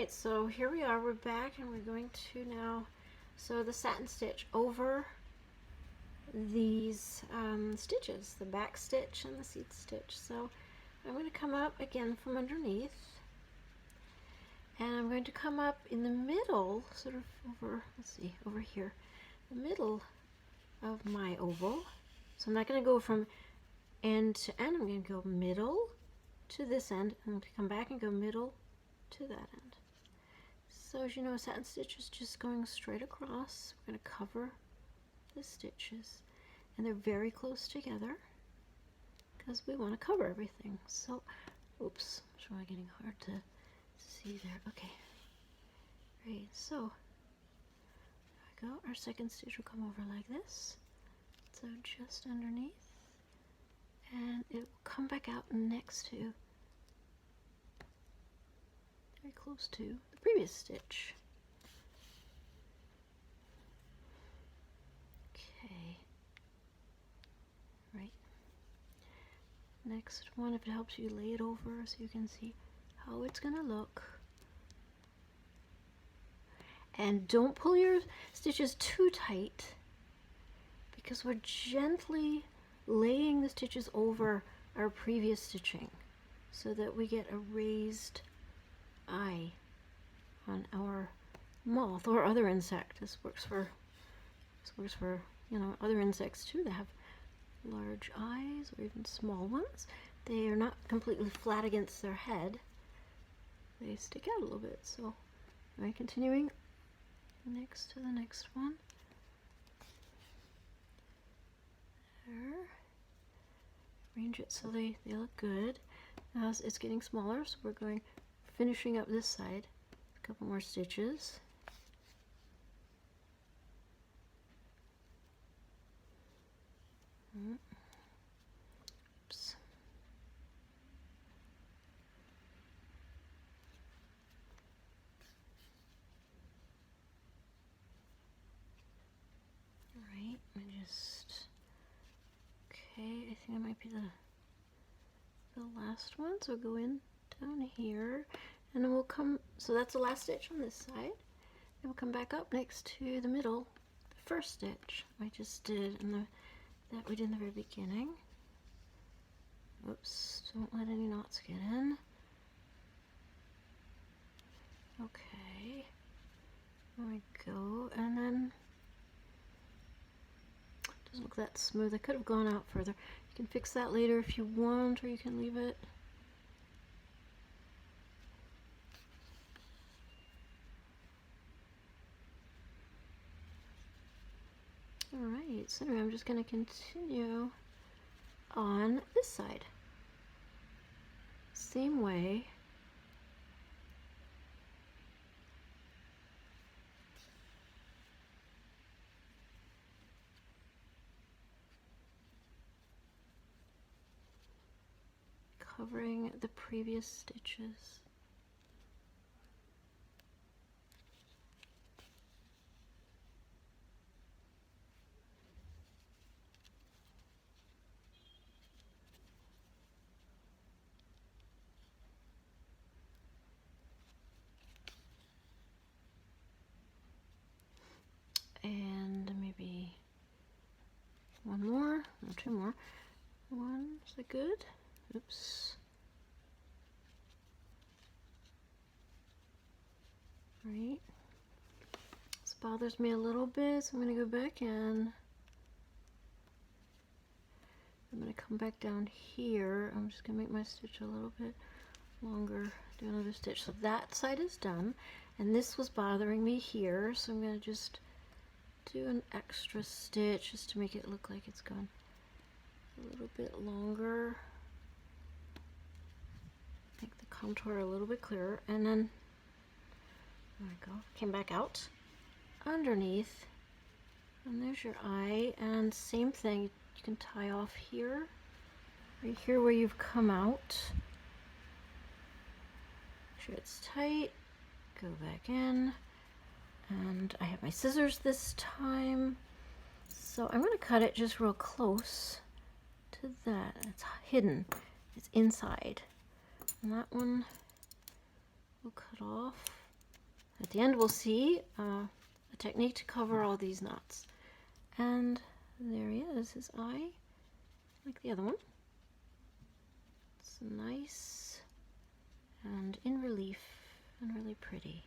right, so here we are, we're back, and we're going to now sew the satin stitch over these stitches, the back stitch and the seat stitch. So I'm going to come up again from underneath, and I'm going to come up in the middle, sort of over, let's see, over here, the middle of my oval. So I'm not going to go from end to end, I'm going to go middle to this end, and I'm going to come back and go middle to that end. So as you know, a satin stitch is just going straight across. We're going to cover the stitches, and they're very close together because we want to cover everything. So, oops, it's really getting hard to see there. Okay, great. So there we go. Our second stitch will come over like this. So just underneath, and it will come back out next to, very close to the previous stitch. Okay, right. Next one, if it helps you, lay it over so you can see how it's gonna look. And don't pull your stitches too tight, because we're gently laying the stitches over our previous stitching so that we get a raised eye on our moth or other insect. This works for you know, other insects too that have large eyes or even small ones. They are not completely flat against their head. They stick out a little bit. So I'm continuing next to the next one. There. Arrange it so they look good. Now it's getting smaller, so we're going finishing up this side. A couple more stitches. Oops. All right, I just, okay, I think it might be the last one, so go in down here, and then we'll come, so that's the last stitch on this side, and we'll come back up next to the middle, the first stitch I just did, and that we did in the very beginning. Oops, don't let any knots get in. Okay, there we go, and then doesn't look that smooth. I could have gone out further. You can fix that later if you want, or you can leave it. Alright, so anyway, I'm just going to continue on this side. Same way. Covering the previous stitches. And maybe one more, or two more. One, is that good? Oops. Right. This bothers me a little bit, so I'm going to go back in. I'm going to come back down here. I'm just going to make my stitch a little bit longer. Do another stitch. So that side is done. And this was bothering me here, so I'm going to just do an extra stitch just to make it look like it's gone a little bit longer. Make the contour a little bit clearer, and then there we go. Came back out underneath, and there's your eye. And same thing, you can tie off here, right here where you've come out. Make sure it's tight. Go back in, and I have my scissors this time, so I'm going to cut it just real close to that. It's hidden, it's inside, and that one will cut off At the end we'll see a technique to cover all these knots. And there he is, his eye, like the other one. It's nice and in relief and really pretty.